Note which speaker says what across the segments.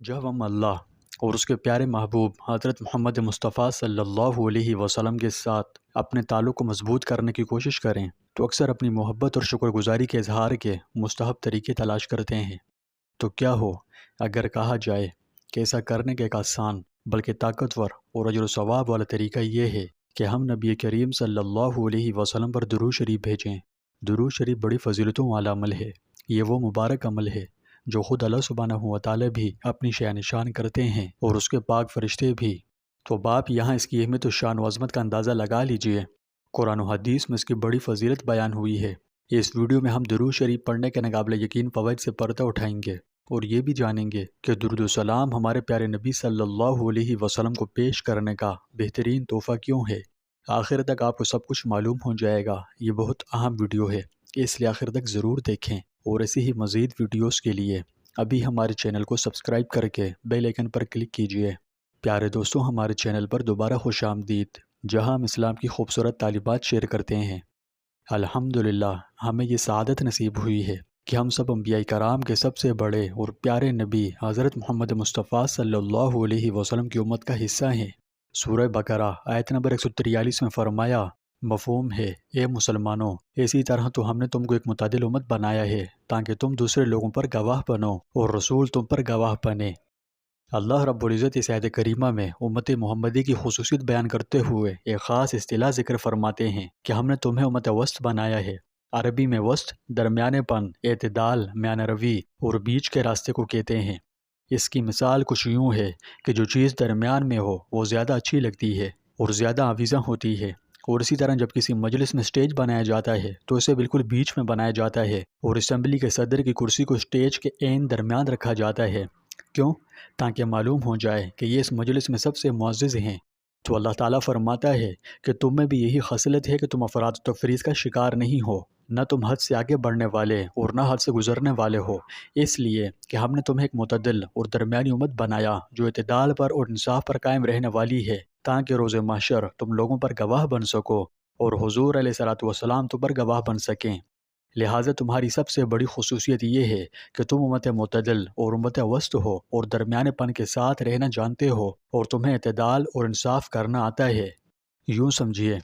Speaker 1: جب ہم اللہ اور اس کے پیارے محبوب حضرت محمد مصطفیٰ صلی اللہ علیہ وسلم کے ساتھ اپنے تعلق کو مضبوط کرنے کی کوشش کریں تو اکثر اپنی محبت اور شکر گزاری کے اظہار کے مستحب طریقے تلاش کرتے ہیں۔ تو کیا ہو اگر کہا جائے کہ ایسا کرنے کا ایک آسان بلکہ طاقتور اور اجر و ثواب والا طریقہ یہ ہے کہ ہم نبی کریم صلی اللہ علیہ وسلم پر درود شریف بھیجیں۔ درود شریف بڑی فضیلتوں والا عمل ہے۔ یہ وہ مبارک عمل ہے جو خود اللہ سبحانہ و تعالی بھی اپنی شان نشان کرتے ہیں اور اس کے پاک فرشتے بھی۔ تو آپ یہاں اس کی اہمیت و شان و عظمت کا اندازہ لگا لیجئے۔ قرآن و حدیث میں اس کی بڑی فضیلت بیان ہوئی ہے۔ اس ویڈیو میں ہم درود شریف پڑھنے کے ناقابل یقین فوائد سے پردہ اٹھائیں گے اور یہ بھی جانیں گے کہ درود و سلام ہمارے پیارے نبی صلی اللہ علیہ وسلم کو پیش کرنے کا بہترین تحفہ کیوں ہے۔ آخر تک آپ کو سب کچھ معلوم ہو جائے گا۔ یہ بہت اہم ویڈیو ہے، اس لیے آخر تک ضرور دیکھیں اور ایسی ہی مزید ویڈیوز کے لیے ابھی ہمارے چینل کو سبسکرائب کر کے بیل آئیکن پر کلک کیجئے۔ پیارے دوستوں، ہمارے چینل پر دوبارہ خوش آمدید، جہاں ہم اسلام کی خوبصورت تعلیمات شیئر کرتے ہیں۔ الحمدللہ ہمیں یہ سعادت نصیب ہوئی ہے کہ ہم سب انبیاء کرام کے سب سے بڑے اور پیارے نبی حضرت محمد مصطفیٰ صلی اللہ علیہ وسلم کی امت کا حصہ ہیں۔ سورہ بقرہ آیت نمبر 143 میں فرمایا، مفہوم ہے اے مسلمانوں، اسی طرح تو ہم نے تم کو ایک متعدل امت بنایا ہے تاکہ تم دوسرے لوگوں پر گواہ بنو اور رسول تم پر گواہ بنے۔ اللہ رب العزت اس آیت کریمہ میں امت محمدی کی خصوصیت بیان کرتے ہوئے ایک خاص اصطلاح ذکر فرماتے ہیں کہ ہم نے تمہیں امت وسط بنایا ہے۔ عربی میں وسط درمیانے پن، اعتدال، میانہ روی اور بیچ کے راستے کو کہتے ہیں۔ اس کی مثال کچھ یوں ہے کہ جو چیز درمیان میں ہو وہ زیادہ اچھی لگتی ہے اور زیادہ آویزاں ہوتی ہے، اور اسی طرح جب کسی مجلس میں سٹیج بنایا جاتا ہے تو اسے بالکل بیچ میں بنایا جاتا ہے اور اسمبلی کے صدر کی کرسی کو سٹیج کے عین درمیان رکھا جاتا ہے۔ کیوں؟ تاکہ معلوم ہو جائے کہ یہ اس مجلس میں سب سے معزز ہیں۔ تو اللہ تعالیٰ فرماتا ہے کہ تم میں بھی یہی خصلت ہے کہ تم افراط و تفریط کا شکار نہیں ہو، نہ تم حد سے آگے بڑھنے والے اور نہ حد سے گزرنے والے ہو، اس لیے کہ ہم نے تمہیں ایک معتدل اور درمیانی امت بنایا جو اعتدال پر اور انصاف پر قائم رہنے والی ہے، تاکہ روز محشر تم لوگوں پر گواہ بن سکو اور حضور علیہ الصلوۃ والسلام تم پر گواہ بن سکیں۔ لہٰذا تمہاری سب سے بڑی خصوصیت یہ ہے کہ تم امت معتدل اور امت وسط ہو اور درمیانے پن کے ساتھ رہنا جانتے ہو اور تمہیں اعتدال اور انصاف کرنا آتا ہے۔ یوں سمجھیے،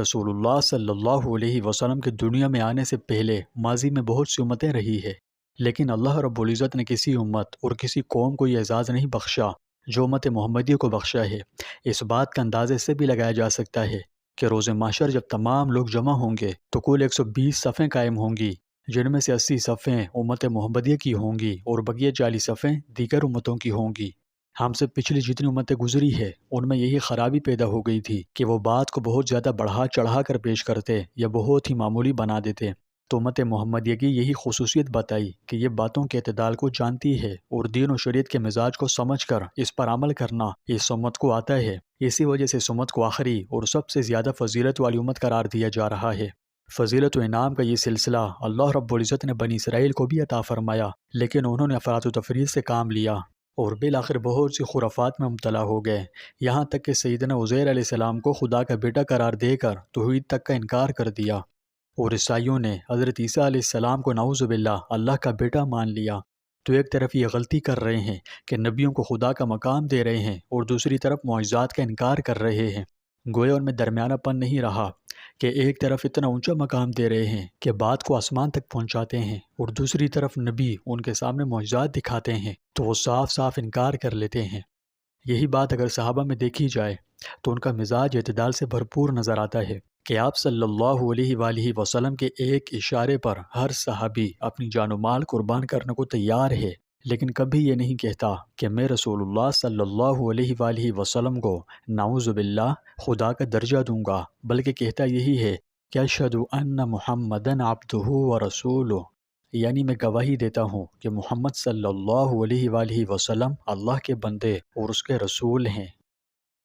Speaker 1: رسول اللہ صلی اللہ علیہ وسلم کے دنیا میں آنے سے پہلے ماضی میں بہت سی امتیں رہی ہے، لیکن اللہ رب العزت نے کسی امت اور کسی قوم کو یہ اعزاز نہیں بخشا جو امت محمدی کو بخشا ہے۔ اس بات کا اندازے سے بھی لگایا جا سکتا ہے کہ روز محشر جب تمام لوگ جمع ہوں گے تو کل 120 صفیں قائم ہوں گی، جن میں سے 80 صفیں امت محمدیہ کی ہوں گی اور بقیہ 40 صفیں دیگر امتوں کی ہوں گی۔ ہم سے پچھلی جتنی امتیں گزری ہے ان میں یہی خرابی پیدا ہو گئی تھی کہ وہ بات کو بہت زیادہ بڑھا چڑھا کر پیش کرتے یا بہت ہی معمولی بنا دیتے۔ تو امت محمدیہ کی یہی خصوصیت بتائی کہ یہ باتوں کے اعتدال کو جانتی ہے اور دین و شریعت کے مزاج کو سمجھ کر اس پر عمل کرنا اس امت کو آتا ہے۔ اسی وجہ سے اس امت کو آخری اور سب سے زیادہ فضیلت والی امت قرار دیا جا رہا ہے۔ فضیلت و انعام کا یہ سلسلہ اللہ رب العزت نے بنی اسرائیل کو بھی عطا فرمایا، لیکن انہوں نے افراط و تفریط سے کام لیا اور بالآخر بہت سی خرافات میں مبتلا ہو گئے، یہاں تک کہ سیدنا عزیر علیہ السلام کو خدا کا بیٹا قرار دے کر توحید تک کا انکار کر دیا، اور عیسائیوں نے حضرت عیسیٰ علیہ السلام کو نعوذ باللہ اللہ کا بیٹا مان لیا۔ تو ایک طرف یہ غلطی کر رہے ہیں کہ نبیوں کو خدا کا مقام دے رہے ہیں اور دوسری طرف معجزات کا انکار کر رہے ہیں۔ گویا ان میں درمیانہ پن نہیں رہا کہ ایک طرف اتنا اونچا مقام دے رہے ہیں کہ بات کو آسمان تک پہنچاتے ہیں اور دوسری طرف نبی ان کے سامنے معجزات دکھاتے ہیں تو وہ صاف صاف انکار کر لیتے ہیں۔ یہی بات اگر صحابہ میں دیکھی جائے تو ان کا مزاج اعتدال سے بھرپور نظر آتا ہے کہ آپ صلی اللہ علیہ وآلہ وسلم کے ایک اشارے پر ہر صحابی اپنی جان و مال قربان کرنے کو تیار ہے، لیکن کبھی یہ نہیں کہتا کہ میں رسول اللہ صلی اللہ علیہ وآلہ وسلم کو نعوذ باللہ خدا کا درجہ دوں گا، بلکہ کہتا یہی ہے کہ اشہد ان محمدً عبدہ ورسولہ، یعنی میں گواہی دیتا ہوں کہ محمد صلی اللہ علیہ وآلہ وسلم اللہ کے بندے اور اس کے رسول ہیں۔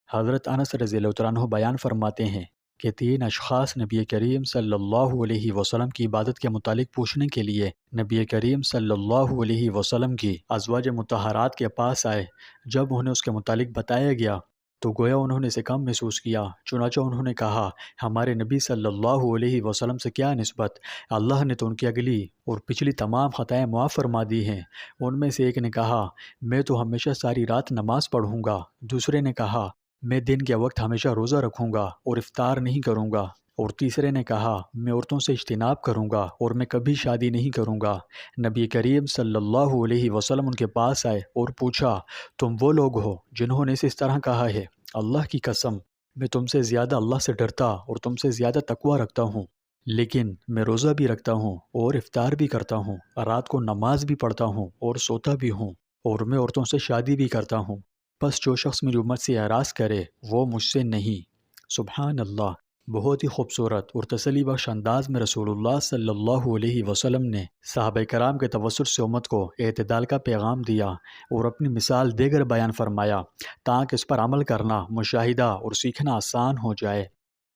Speaker 1: حضرت انس رضی اللہ عنہ بیان فرماتے ہیں کہ 3 اشخاص نبی کریم صلی اللہ علیہ وسلم کی عبادت کے متعلق پوچھنے کے لیے نبی کریم صلی اللہ علیہ وسلم کی ازواج مطہرات کے پاس آئے۔ جب انہیں اس کے متعلق بتایا گیا تو گویا انہوں نے اسے کم محسوس کیا۔ چنانچہ انہوں نے کہا، ہمارے نبی صلی اللہ علیہ وسلم سے کیا نسبت، اللہ نے تو ان کی اگلی اور پچھلی تمام خطائیں معاف فرما دی ہیں۔ ان میں سے ایک نے کہا، میں تو ہمیشہ ساری رات نماز پڑھوں گا۔ دوسرے نے کہا، میں دن کے وقت ہمیشہ روزہ رکھوں گا اور افطار نہیں کروں گا۔ اور تیسرے نے کہا، میں عورتوں سے اجتناب کروں گا اور میں کبھی شادی نہیں کروں گا۔ نبی کریم صلی اللہ علیہ وسلم ان کے پاس آئے اور پوچھا، تم وہ لوگ ہو جنہوں نے اسے اس طرح کہا ہے؟ اللہ کی قسم، میں تم سے زیادہ اللہ سے ڈرتا اور تم سے زیادہ تقوی رکھتا ہوں، لیکن میں روزہ بھی رکھتا ہوں اور افطار بھی کرتا ہوں، رات کو نماز بھی پڑھتا ہوں اور سوتا بھی ہوں، اور میں عورتوں سے شادی بھی کرتا ہوں۔ بس جو شخص میری امت سے اعراض کرے وہ مجھ سے نہیں۔ سبحان اللہ۔ بہت ہی خوبصورت اور تسلی بخش انداز میں رسول اللہ صلی اللہ علیہ وسلم نے صحابہ کرام کے توسط سے امت کو اعتدال کا پیغام دیا اور اپنی مثال دے کر بیان فرمایا تاکہ اس پر عمل کرنا، مشاہدہ اور سیکھنا آسان ہو جائے۔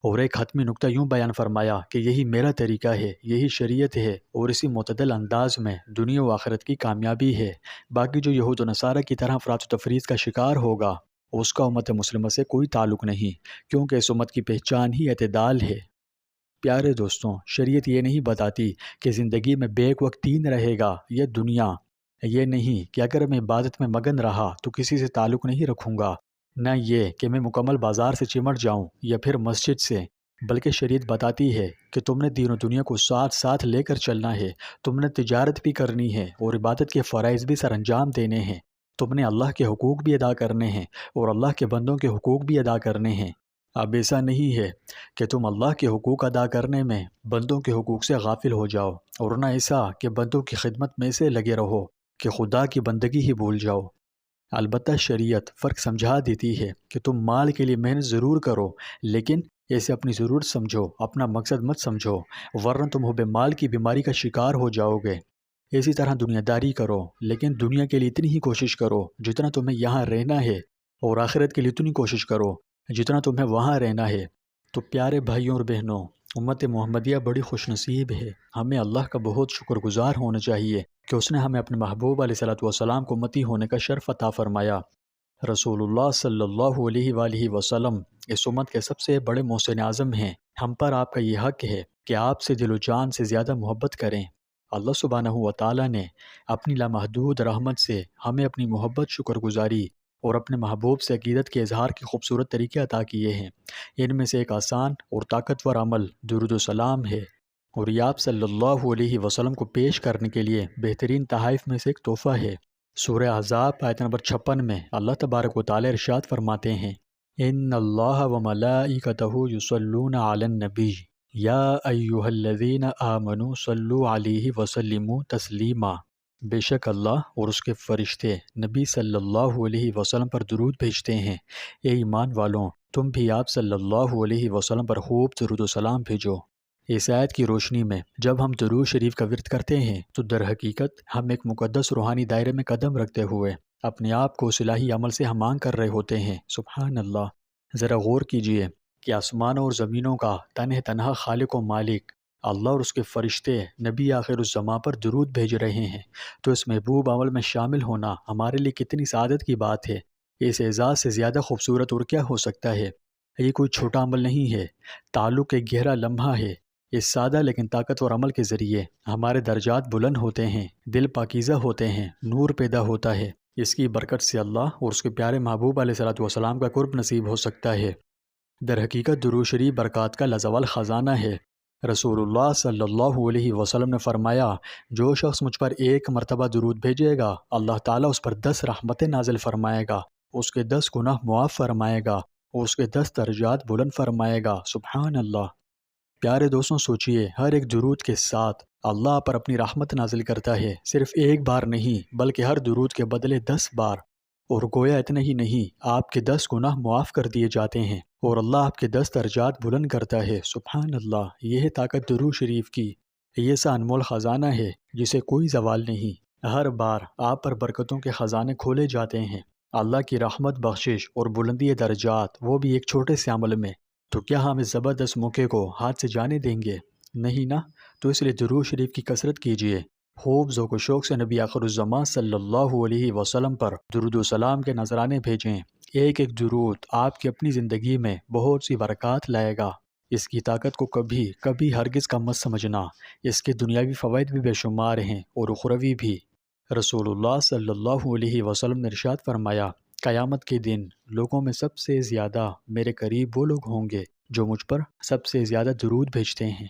Speaker 1: اور ایک حتمی نکتہ یوں بیان فرمایا کہ یہی میرا طریقہ ہے، یہی شریعت ہے، اور اسی معتدل انداز میں دنیا و آخرت کی کامیابی ہے۔ باقی جو یہود و نصارہ کی طرح افراط و تفریط کا شکار ہوگا، اس کا امت مسلمہ سے کوئی تعلق نہیں، کیونکہ اس امت کی پہچان ہی اعتدال ہے۔ پیارے دوستوں، شریعت یہ نہیں بتاتی کہ زندگی میں بیک وقت دین رہے گا یا دنیا۔ یہ نہیں کہ اگر میں عبادت میں مگن رہا تو کسی سے تعلق نہیں رکھوں گا، نہ یہ کہ میں مکمل بازار سے چمٹ جاؤں یا پھر مسجد سے، بلکہ شریعت بتاتی ہے کہ تم نے دین و دنیا کو ساتھ ساتھ لے کر چلنا ہے، تم نے تجارت بھی کرنی ہے اور عبادت کے فرائض بھی سر انجام دینے ہیں، تم نے اللہ کے حقوق بھی ادا کرنے ہیں اور اللہ کے بندوں کے حقوق بھی ادا کرنے ہیں۔ اب ایسا نہیں ہے کہ تم اللہ کے حقوق ادا کرنے میں بندوں کے حقوق سے غافل ہو جاؤ، اور نہ ایسا کہ بندوں کی خدمت میں سے لگے رہو کہ خدا کی بندگی ہی بھول جاؤ۔ البتہ شریعت فرق سمجھا دیتی ہے کہ تم مال کے لیے محنت ضرور کرو، لیکن اسے اپنی ضرورت سمجھو، اپنا مقصد مت سمجھو، ورنہ تم حب مال کی بیماری کا شکار ہو جاؤ گے۔ اسی طرح دنیا داری کرو، لیکن دنیا کے لیے اتنی ہی کوشش کرو جتنا تمہیں یہاں رہنا ہے، اور آخرت کے لیے اتنی کوشش کرو جتنا تمہیں وہاں رہنا ہے۔ تو پیارے بھائیوں اور بہنوں، امت محمدیہ بڑی خوش نصیب ہے۔ ہمیں اللہ کا بہت شکر گزار ہونا چاہیے کہ اس نے ہمیں اپنے محبوب علیہ الصلوۃ والسلام کو امتی ہونے کا شرف عطا فرمایا۔ رسول اللہ صلی اللہ علیہ وآلہ وسلم اس امت کے سب سے بڑے محسن اعظم ہیں۔ ہم پر آپ کا یہ حق ہے کہ آپ سے دل و جان سے زیادہ محبت کریں۔ اللہ سبحانہ و تعالیٰ نے اپنی لامحدود رحمت سے ہمیں اپنی محبت، شکر گزاری اور اپنے محبوب سے عقیدت کے اظہار کے خوبصورت طریقے عطا کیے ہیں۔ ان میں سے ایک آسان اور طاقتور عمل درود و سلام ہے، اور یہ آپ صلی اللہ علیہ وسلم کو پیش کرنے کے لیے بہترین تحائف میں سے ایک تحفہ ہے۔ سورہ احزاب آیت نمبر 56 میں اللہ تبارک و تعالی ارشاد فرماتے ہیں، ان اللہ و ملائکتہ یصلون علی النبی یا ایھا الذین آمنوا صلوا علیہ وسلموا تسلیما۔ بے شک اللہ اور اس کے فرشتے نبی صلی اللہ علیہ وسلم پر درود بھیجتے ہیں۔ اے ایمان والوں، تم بھی آپ صلی اللہ علیہ وسلم پر خوب درود و سلام بھیجو۔ اس آیت کی روشنی میں جب ہم درود شریف کا ورد کرتے ہیں تو در حقیقت ہم ایک مقدس روحانی دائرے میں قدم رکھتے ہوئے اپنے آپ کو اس الہی عمل سے ہم کر رہے ہوتے ہیں۔ سبحان اللہ۔ ذرا غور کیجئے کہ آسمانوں اور زمینوں کا تنہا خالق و مالک اللہ اور اس کے فرشتے نبی آخر الزماں پر درود بھیج رہے ہیں، تو اس محبوب عمل میں شامل ہونا ہمارے لیے کتنی سعادت کی بات ہے۔ اس اعزاز سے زیادہ خوبصورت اور کیا ہو سکتا ہے؟ یہ کوئی چھوٹا عمل نہیں ہے، تعلق ایک گہرا لمحہ ہے۔ اس سادہ لیکن طاقتور عمل کے ذریعے ہمارے درجات بلند ہوتے ہیں، دل پاکیزہ ہوتے ہیں، نور پیدا ہوتا ہے۔ اس کی برکت سے اللہ اور اس کے پیارے محبوب علیہ الصلوۃ والسلام کا قرب نصیب ہو سکتا ہے۔ در حقیقت درود شریف برکات کا لازوال خزانہ ہے۔ رسول اللہ صلی اللہ علیہ وسلم نے فرمایا، جو شخص مجھ پر ایک مرتبہ درود بھیجے گا، اللہ تعالیٰ اس پر 10 رحمتیں نازل فرمائے گا، اس کے 10 گناہ معاف فرمائے گا اور اس کے 10 درجات بلند فرمائے گا۔ سبحان اللہ۔ پیارے دوستوں، سوچئے، ہر ایک درود کے ساتھ اللہ پر اپنی رحمت نازل کرتا ہے، صرف ایک بار نہیں بلکہ ہر درود کے بدلے 10 بار۔ اور گویا اتنا ہی نہیں، آپ کے 10 گناہ معاف کر دیے جاتے ہیں اور اللہ آپ کے 10 درجات بلند کرتا ہے۔ سبحان اللہ۔ یہ ہے طاقت درود شریف کی۔ یہ ایسا انمول خزانہ ہے جسے کوئی زوال نہیں۔ ہر بار آپ پر برکتوں کے خزانے کھولے جاتے ہیں، اللہ کی رحمت، بخشش اور بلندی درجات، وہ بھی ایک چھوٹے سے عمل میں۔ تو کیا ہم اس زبردست موقع کو ہاتھ سے جانے دیں گے؟ نہیں نا؟ تو اس لیے درود شریف کی کثرت کیجیے، خوب ذوق و شوق سے نبی آخر الزماں صلی اللہ علیہ وسلم پر درود و سلام کے نذرانے بھیجیں۔ ایک ایک درود آپ کی اپنی زندگی میں بہت سی برکات لائے گا۔ اس کی طاقت کو کبھی کبھی ہرگز کم مت سمجھنا۔ اس کے دنیاوی فوائد بھی بے شمار ہیں اور اخروی بھی۔ رسول اللہ صلی اللہ علیہ وسلم نے ارشاد فرمایا، قیامت کے دن لوگوں میں سب سے زیادہ میرے قریب وہ لوگ ہوں گے جو مجھ پر سب سے زیادہ درود بھیجتے ہیں۔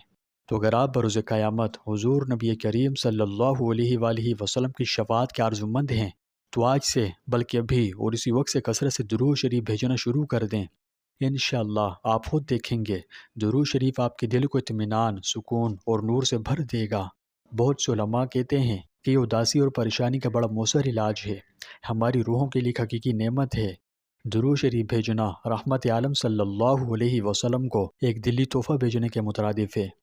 Speaker 1: تو اگر آپ بروز قیامت حضور نبی کریم صلی اللہ علیہ وآلہ وسلم کی شفاعت کے آرزومند ہیں تو آج سے بلکہ ابھی اور اسی وقت سے کثرت سے درود شریف بھیجنا شروع کر دیں۔ انشاءاللہ آپ خود دیکھیں گے درود شریف آپ کے دل کو اطمینان، سکون اور نور سے بھر دے گا۔ بہت سے علماء کہتے ہیں کہ یہ اداسی اور پریشانی کا بڑا مؤثر علاج ہے، ہماری روحوں کے لیے حقیقی نعمت ہے۔ درود شریف بھیجنا رحمت عالم صلی اللہ علیہ وسلم کو ایک دلی تحفہ بھیجنے کے مترادف ہے۔